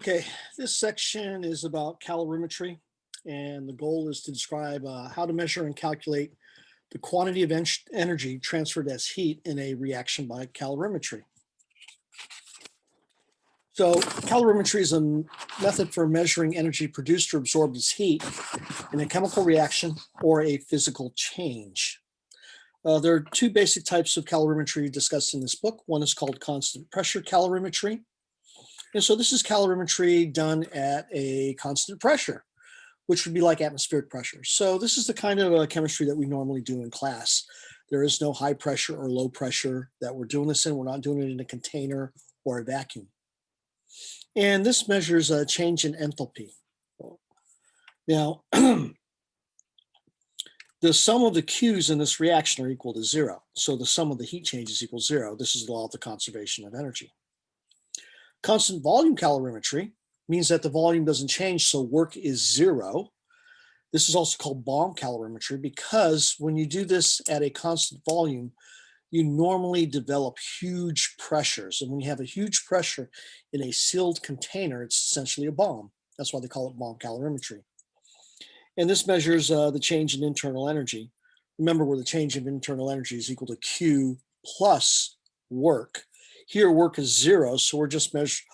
Okay, this section is about calorimetry, and the goal is to describe how to measure and calculate the quantity of energy transferred as heat in a reaction by calorimetry. So, calorimetry is a method for measuring energy produced or absorbed as heat in a chemical reaction or a physical change. There are two basic types of calorimetry discussed in this book. One is called constant pressure calorimetry. And so this is calorimetry done at a constant pressure, which would be like atmospheric pressure. So this is the kind of chemistry that we normally do in class. There is no high pressure or low pressure that we're doing this in. We're not doing it in a container or a vacuum. And this measures a change in enthalpy. Now, the sum of the Q's in this reaction are equal to zero. So the sum of the heat changes equals zero. This is the law of the conservation of energy. Constant volume calorimetry means that the volume doesn't change, so work is zero. This is also called bomb calorimetry because when you do this at a constant volume, you normally develop huge pressures. And when you have a huge pressure in a sealed container, it's essentially a bomb. That's why they call it bomb calorimetry. And this measures the change in internal energy. Remember, where the change of internal energy is equal to Q plus work. Here, work is zero, so we're just measuring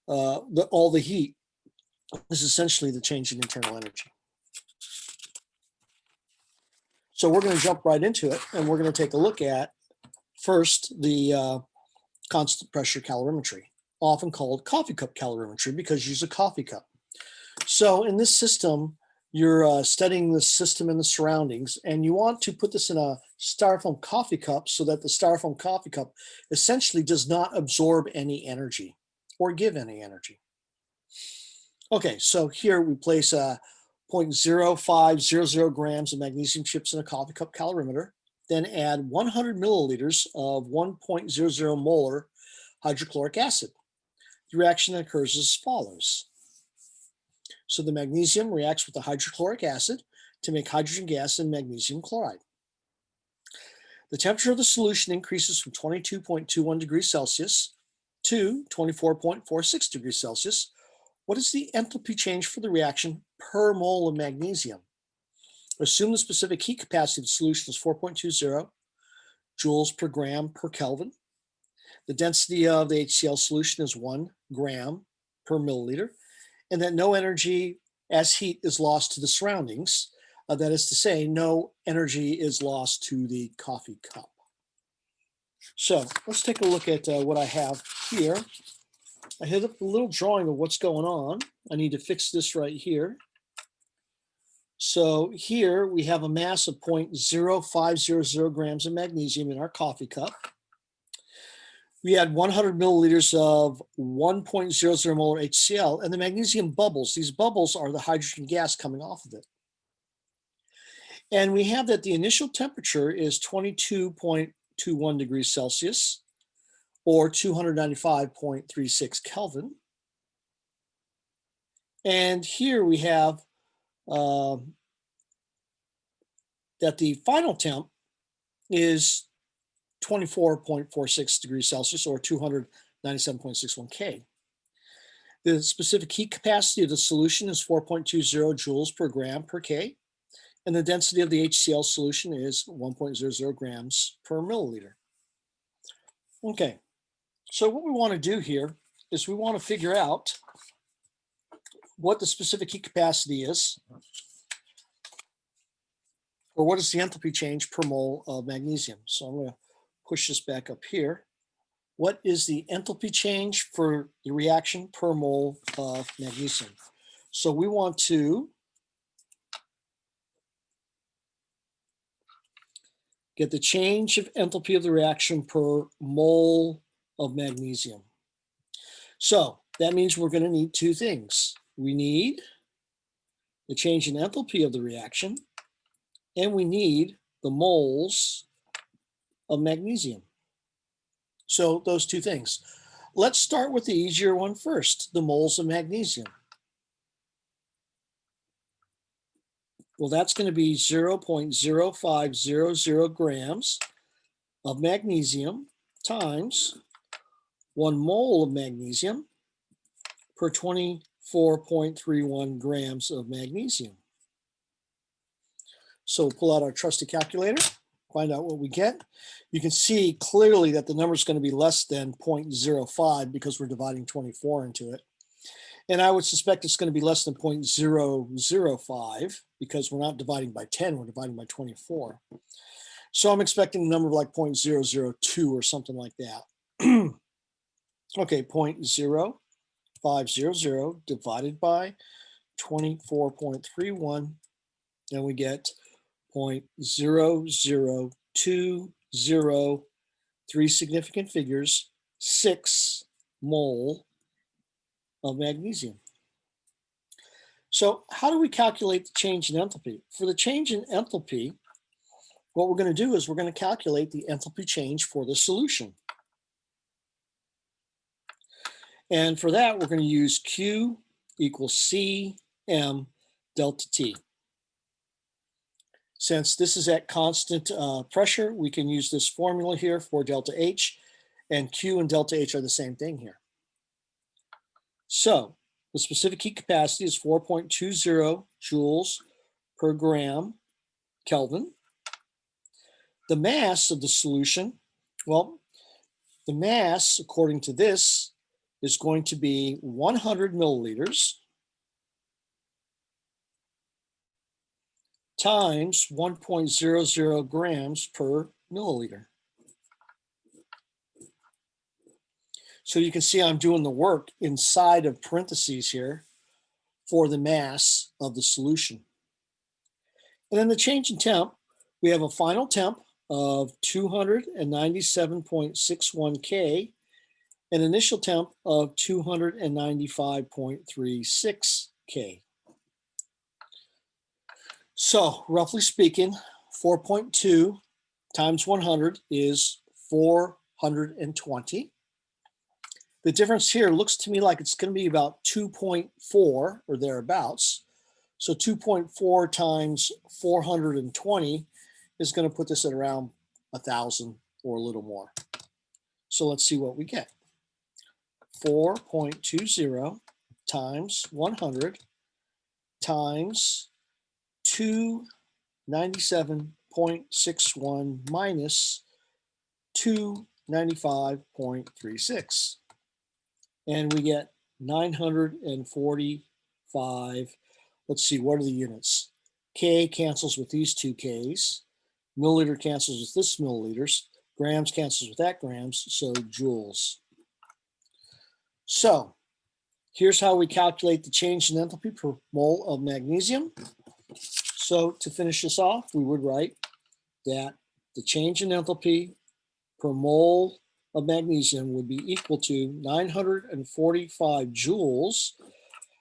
all the heat is essentially the change in internal energy. So we're going to jump right into it, and we're going to take a look at first the constant pressure calorimetry, often called coffee cup calorimetry because you use a coffee cup. So in this system, you're studying the system and the surroundings, and you want to put this in a styrofoam coffee cup so that the styrofoam coffee cup essentially does not absorb any energy or give any energy. Okay, so here we place 0.0500 grams of magnesium chips in a coffee cup calorimeter, then add 100 milliliters of 1.00 molar hydrochloric acid. The reaction occurs as follows. So the magnesium reacts with the hydrochloric acid to make hydrogen gas and magnesium chloride. The temperature of the solution increases from 22.21 degrees Celsius to 24.46 degrees Celsius. What is the enthalpy change for the reaction per mole of magnesium? Assume the specific heat capacity of the solution is 4.20 joules per gram per Kelvin. The density of the HCl solution is 1 gram per milliliter, and that no energy as heat is lost to the surroundings. That is to say, no energy is lost to the coffee cup. So let's take a look at what I have here. I have a little drawing of what's going on. I need to fix this right here. So here we have a mass of 0.0500 grams of magnesium in our coffee cup. We add 100 milliliters of 1.00 molar HCl, and the magnesium bubbles. These bubbles are the hydrogen gas coming off of it. And we have that the initial temperature is 22.21 degrees Celsius, or 295.36 Kelvin. And here we have that the final temp is 24.46 degrees Celsius, or 297.61 K. The specific heat capacity of the solution is 4.20 joules per gram per K, and the density of the HCl solution is 1.00 grams per milliliter. Okay, so what we want to do here is we want to figure out what the specific heat capacity is, or what is the enthalpy change per mole of magnesium. So I'm going to push this back up here. What is the enthalpy change for the reaction per mole of magnesium? So we want to get the change of enthalpy of the reaction per mole of magnesium. So that means we're going to need two things. We need the change in enthalpy of the reaction, and we need the moles of magnesium. So those two things. Let's start with the easier one first, the moles of magnesium. Well, that's going to be 0.0500 grams of magnesium times 1 mole of magnesium per 24.31 grams of magnesium. So we'll pull out our trusty calculator, find out what we get. You can see clearly that the number is going to be less than 0.05 because we're dividing 24 into it. And I would suspect it's going to be less than 0.005 because we're not dividing by 10, we're dividing by 24. So I'm expecting a number like 0.002 or something like that. Okay, 0.0500 divided by 24.31, and we get 0.0020, three significant figures, 6 mole of magnesium. So how do we calculate the change in enthalpy? For the change in enthalpy, what we're going to do is we're going to calculate the enthalpy change for the solution. And for that, we're going to use Q equals Cm delta T. Since this is at constant pressure, we can use this formula here for delta H, and Q and delta H are the same thing here. So the specific heat capacity is 4.20 joules per gram Kelvin. The mass of the solution, well, the mass, according to this, is going to be 100 milliliters times 1.00 grams per milliliter. So you can see I'm doing the work inside of parentheses here for the mass of the solution. And then the change in temp, we have a final temp of 297.61 K, an initial temp of 295.36 K. So roughly speaking, 4.2 times 100 is 420. The difference here looks to me like it's going to be about 2.4 or thereabouts. So 2.4 times 420 is going to put this at around 1,000 or a little more. So let's see what we get. 4.20 times 100 times 297.61 minus 295.36. And we get 945. Let's see, what are the units? K cancels with these two Ks. Milliliter cancels with this milliliters. Grams cancels with that grams, so joules. So here's how we calculate the change in enthalpy per mole of magnesium. So to finish this off, we would write that the change in enthalpy per mole of magnesium would be equal to 945 joules.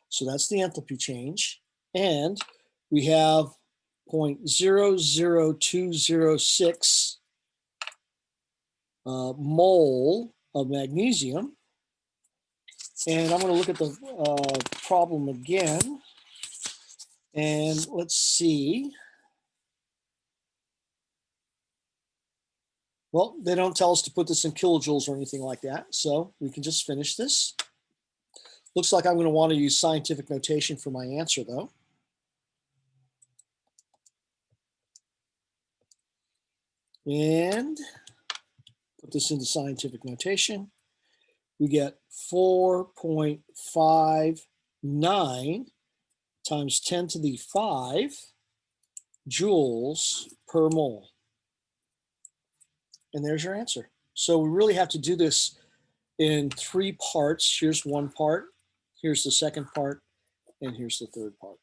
So that's the enthalpy change. And we have 0.00206 mole of magnesium. And I'm going to look at the problem again. And let's see. Well, they don't tell us to put this in kilojoules or anything like that, so we can just finish this. Looks like I'm going to want to use scientific notation for my answer, though. And put this into scientific notation. We get 4.59 times 10 to the 5 joules per mole. And there's your answer. So we really have to do this in 3 parts. Here's one part, here's the second part, and here's the third part.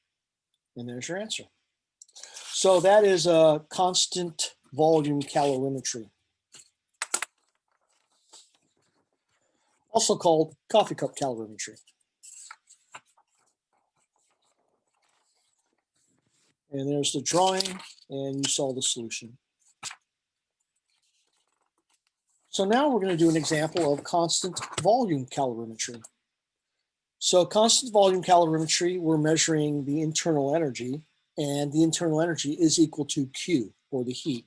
And there's your answer. So that is a constant volume calorimetry, also called coffee cup calorimetry. And there's the drawing, and you saw the solution. So now we're going to do an example of constant volume calorimetry. So constant volume calorimetry, we're measuring the internal energy, and the internal energy is equal to Q, or the heat.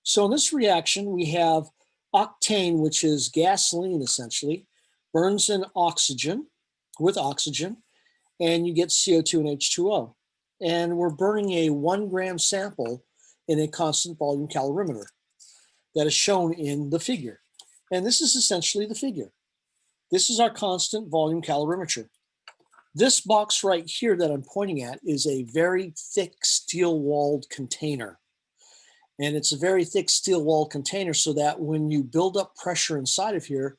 So in this reaction, we have octane, which is gasoline essentially, burns in oxygen, with oxygen, and you get CO2 and H2O. And we're burning a 1 gram sample in a constant volume calorimeter that is shown in the figure. And this is essentially the figure. This is our constant volume calorimeter. This box right here that I'm pointing at is a very thick steel-walled container. And it's a very thick steel-walled container so that when you build up pressure inside of here,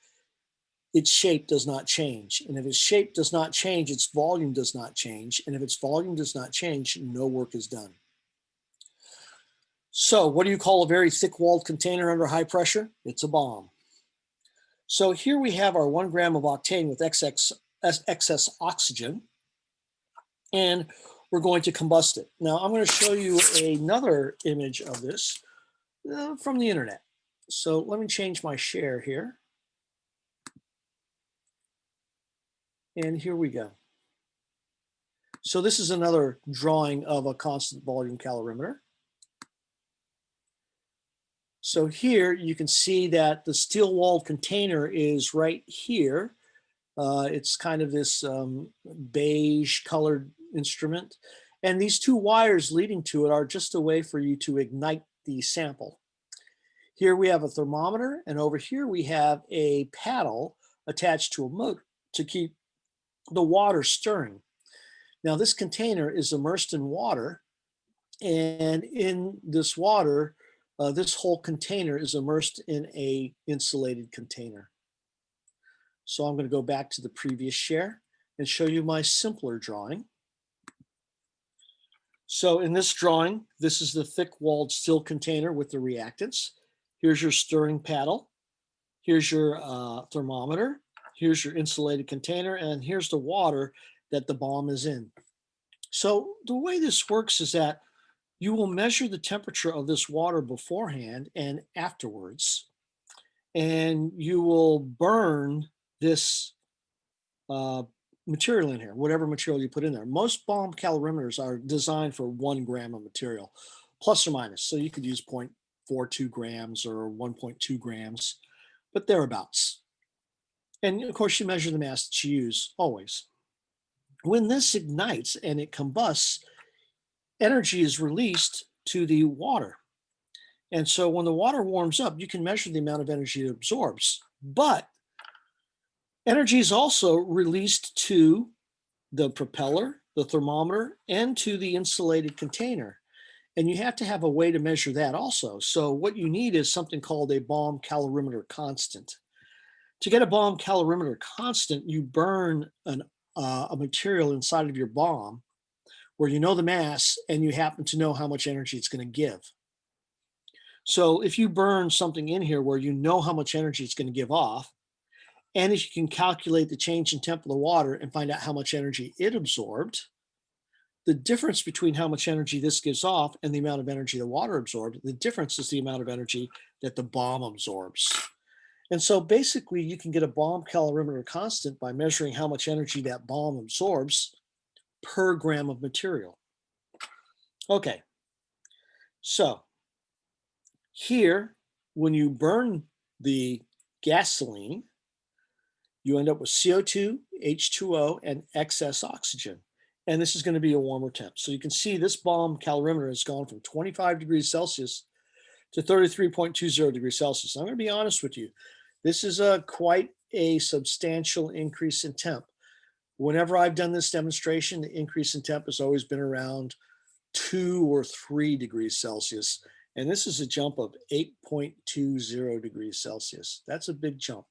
its shape does not change. And if its shape does not change, its volume does not change. And if its volume does not change, no work is done. So what do you call a very thick-walled container under high pressure? It's a bomb. So here we have our 1 gram of octane with excess oxygen, and we're going to combust it. Now I'm going to show you another image of this from the internet. So let me change my share here. And here we go. So this is another drawing of a constant volume calorimeter. So here you can see that the steel-walled container is right here. It's kind of this beige colored instrument. And these 2 wires leading to it are just a way for you to ignite the sample. Here we have a thermometer, and over here we have a paddle attached to a motor to keep the water stirring. Now this container is immersed in water, and in this water, this whole container is immersed in a insulated container. So I'm going to go back to the previous share and show you my simpler drawing. So in this drawing, this is the thick-walled steel container with the reactants. Here's your stirring paddle. Here's your thermometer. Here's your insulated container, and here's the water that the bomb is in. So the way this works is that you will measure the temperature of this water beforehand and afterwards, and you will burn this material in here, whatever material you put in there. Most bomb calorimeters are designed for 1 gram of material, plus or minus. So you could use 0.42 grams or 1.2 grams, but thereabouts. And of course, you measure the mass that you use always. When this ignites and it combusts, energy is released to the water. And so when the water warms up, you can measure the amount of energy it absorbs. But energy is also released to the propeller, the thermometer, and to the insulated container. And you have to have a way to measure that also. So what you need is something called a bomb calorimeter constant. To get a bomb calorimeter constant, you burn a material inside of your bomb where you know the mass and you happen to know how much energy it's going to give. So if you burn something in here where you know how much energy it's going to give off, and if you can calculate the change in temp of the water and find out how much energy it absorbed, the difference between how much energy this gives off and the amount of energy the water absorbed, the difference is the amount of energy that the bomb absorbs. And so basically you can get a bomb calorimeter constant by measuring how much energy that bomb absorbs per gram of material. Okay, so here, when you burn the gasoline, you end up with CO2, H2O, and excess oxygen. And this is going to be a warmer temp. So you can see this bomb calorimeter has gone from 25 degrees Celsius to 33.20 degrees Celsius. I'm going to be honest with you. This is quite a substantial increase in temp. Whenever I've done this demonstration, the increase in temp has always been around 2 or 3 degrees Celsius. And this is a jump of 8.20 degrees Celsius. That's a big jump.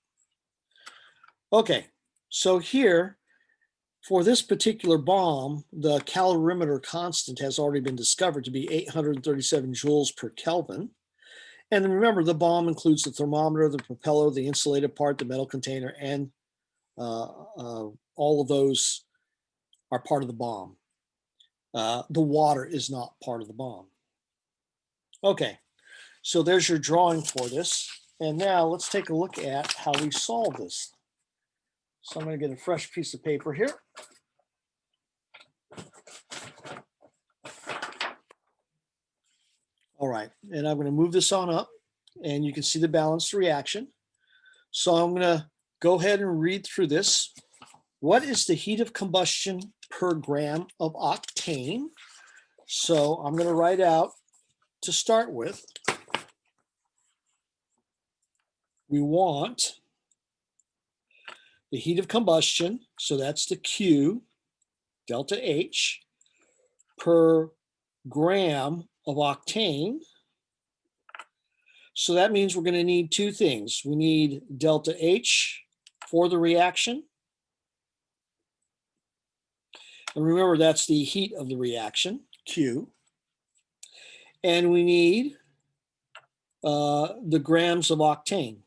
Okay, so here, for this particular bomb, the calorimeter constant has already been discovered to be 837 joules per Kelvin. And then remember, the bomb includes the thermometer, the propeller, the insulated part, the metal container, and all of those are part of the bomb. The water is not part of the bomb. Okay, so there's your drawing for this. And now let's take a look at how we solve this. So I'm going to get a fresh piece of paper here. All right, and I'm going to move this on up, and you can see the balanced reaction. So I'm going to go ahead and read through this what is the heat of combustion per gram of octane? So I'm going to write out to start with. We want the heat of combustion, so that's the Q, delta H, per gram of octane. So that means we're going to need two things. We need delta H for the reaction. And remember, that's the heat of the reaction, Q. And we need the grams of octane.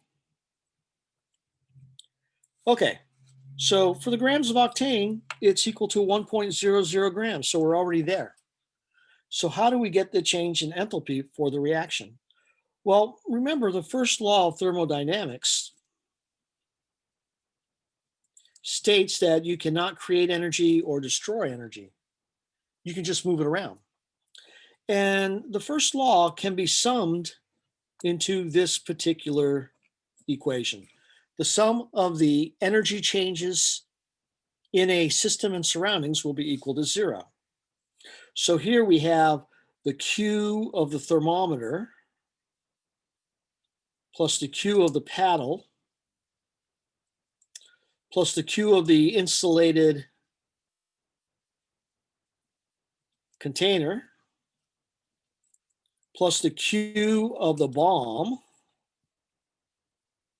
Okay, so for the grams of octane, it's equal to 1.00 grams. So we're already there. So how do we get the change in enthalpy for the reaction? Well, remember the first law of thermodynamics states that you cannot create energy or destroy energy. You can just move it around. And the first law can be summed into this particular equation. The sum of the energy changes in a system and surroundings will be equal to 0. So here we have the Q of the thermometer plus the Q of the paddle plus the Q of the insulated container plus the Q of the bomb,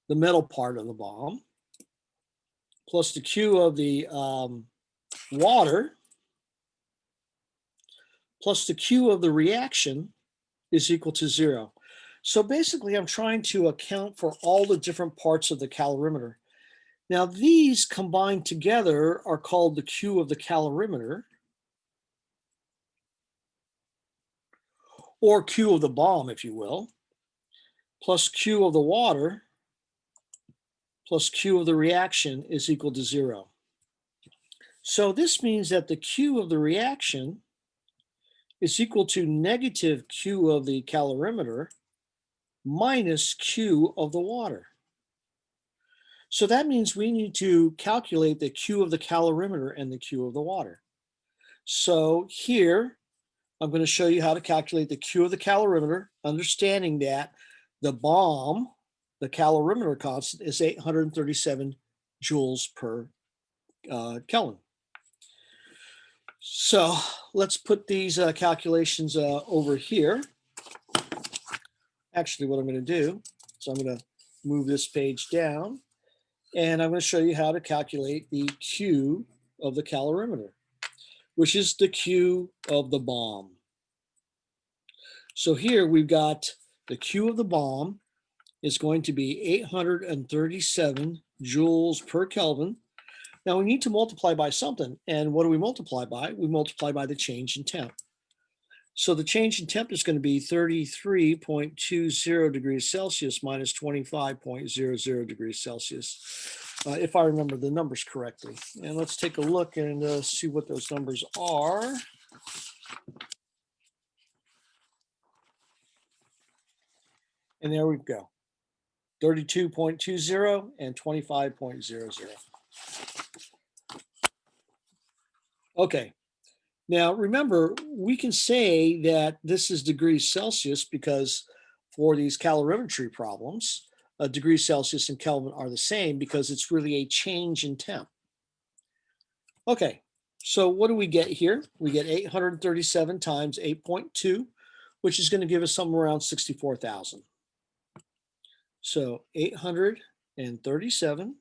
the metal part of the bomb, plus the Q of the water, plus the Q of the reaction is equal to 0. So basically, I'm trying to account for all the different parts of the calorimeter. Now, these combined together are called the Q of the calorimeter, or Q of the bomb, if you will, plus Q of the water, plus Q of the reaction is equal to 0. So this means that the Q of the reaction is equal to negative Q of the calorimeter minus Q of the water. So that means we need to calculate the Q of the calorimeter and the Q of the water. So here, I'm going to show you how to calculate the Q of the calorimeter, understanding that the bomb, the calorimeter constant, is 837 joules per Kelvin. So let's put these calculations over here. Actually, what I'm going to do is I'm going to move this page down, and I'm going to show you how to calculate the Q of the calorimeter, which is the Q of the bomb. So here we've got the Q of the bomb is going to be 837 joules per Kelvin. Now we need to multiply by something. And what do we multiply by? We multiply by the change in temp. So the change in temp is going to be 33.20 degrees Celsius minus 25.00 degrees Celsius, if I remember the numbers correctly. And let's take a look and see what those numbers are. And there we go. 32.20 and 25.00. Okay. Now, remember, we can say that this is degrees Celsius because for these calorimetry problems, degrees Celsius and Kelvin are the same because it's really a change in temp. Okay, so what do we get here? We get 837 times 8.2, which is going to give us somewhere around 64,000. So 837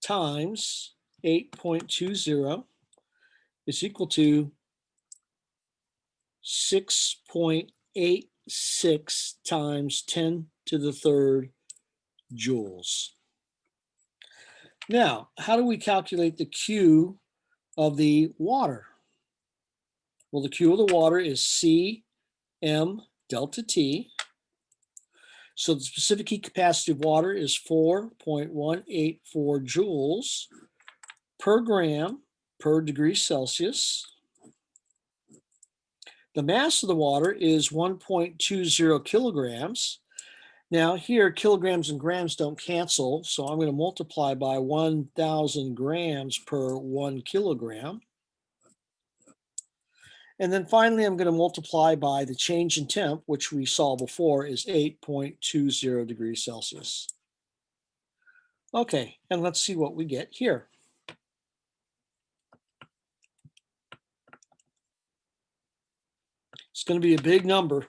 times 8.20 is equal to 6.86 times 10 to the third joules. Now, how do we calculate the Q of the water? Well, the Q of the water is Cm delta T. So the specific heat capacity of water is 4.184 joules per gram per degree Celsius. The mass of the water is 1.20 kilograms. Now here, kilograms and grams don't cancel, so I'm going to multiply by 1,000 grams per 1 kilogram. And then finally, I'm going to multiply by the change in temp, which we saw before is 8.20 degrees Celsius. Okay, and let's see what we get here. It's going to be a big number.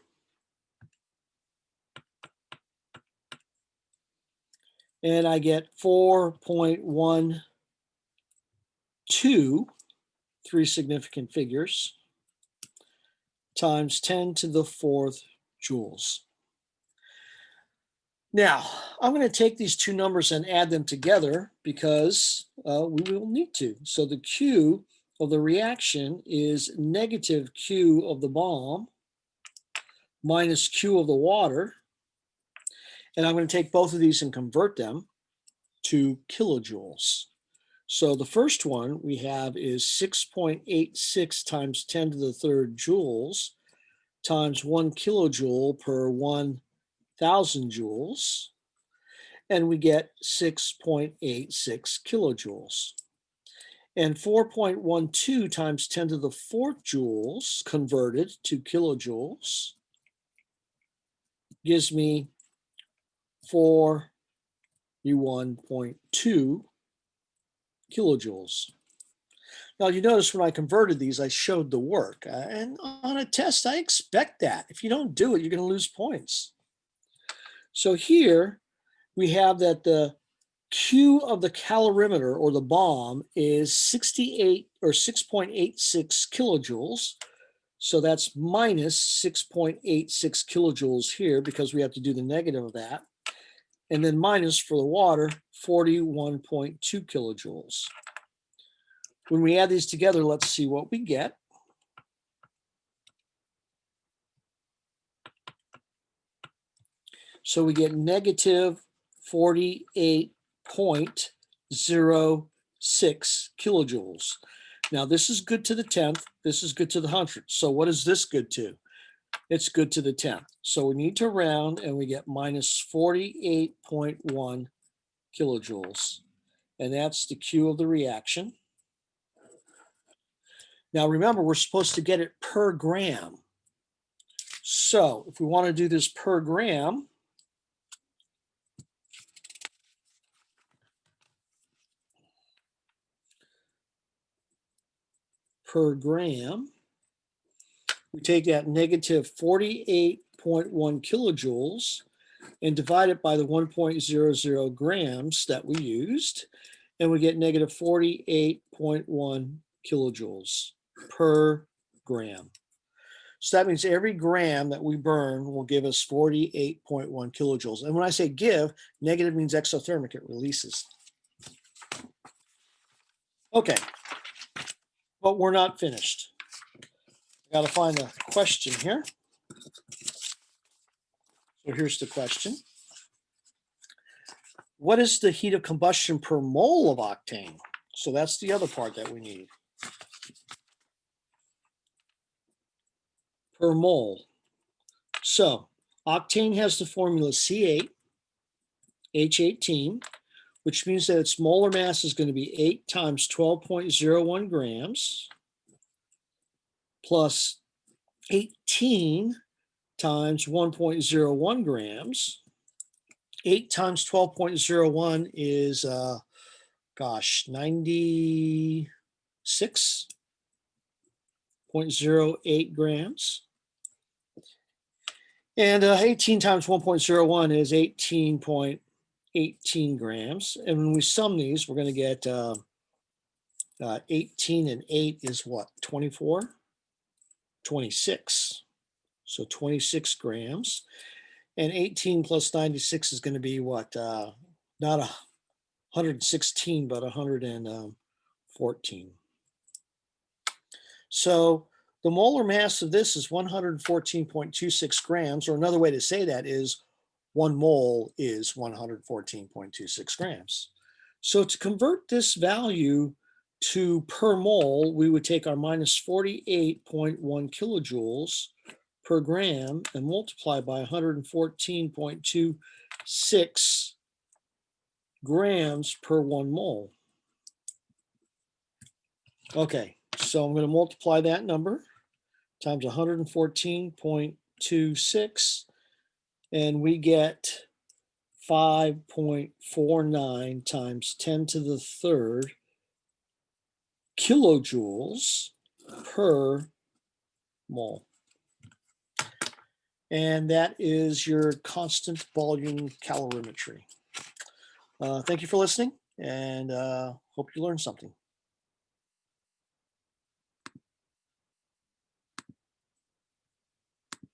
And I get 4.12, 3 significant figures, times 10 to the 4th joules. Now, I'm going to take these two numbers and add them together because we will need to. So the Q of the reaction is negative Q of the bomb minus Q of the water. And I'm going to take both of these and convert them to kilojoules. So the first one we have is 6.86 times 10 to the 3rd joules times 1 kilojoule per 1,000 joules. And we get 6.86 kilojoules. And 4.12 times 10 to the 4th joules converted to kilojoules gives me 41.2 kilojoules. Now, you notice when I converted these, I showed the work. And on a test, I expect that. If you don't do it, you're going to lose points. So here we have that the Q of the calorimeter, or the bomb, is 68 or 6.86 kilojoules. So that's minus 6.86 kilojoules here because we have to do the negative of that. And then minus for the water, 41.2 kilojoules. When we add these together, let's see what we get. So we get negative 48.06 kilojoules. Now this is good to the 10th, this is good to the 100th. So what is this good to? It's good to the 10th. So we need to round and we get minus 48.1 kilojoules. And that's the Q of the reaction. Now remember, we're supposed to get it per gram. So if we want to do this per gram, we take that negative 48.1 kilojoules and divide it by the 1.00 grams that we used, and we get negative 48.1 kilojoules per gram. So that means every gram that we burn will give us 48.1 kilojoules. And when I say give, negative means exothermic, it releases. Okay, but we're not finished. I got to find a question here. So here's the question. What is the heat of combustion per mole of octane? So that's the other part that we need. Per mole. So octane has the formula C8H18, which means that its molar mass is going to be 8 times 12.01 grams plus 18 times 1.01 grams. 8 times 12.01 is, 96.08 grams. And 18 times 1.01 is 18.18 grams. And when we sum these, we're going to get 18 and 8 is what? 24? 26. So 26 grams. And 18 plus 96 is going to be what? Not 116, but 114. So the molar mass of this is 114.26 grams, or another way to say that is 1 mole is 114.26 grams. So to convert this value to per mole, we would take our minus 48.1 kilojoules per gram and multiply by 114.26 grams per 1 mole. Okay, so I'm going to multiply that number times 114.26, and we get 5.49 times 10 to the third kilojoules per mole. And that is your constant volume calorimetry. Thank you for listening, and hope you learned something.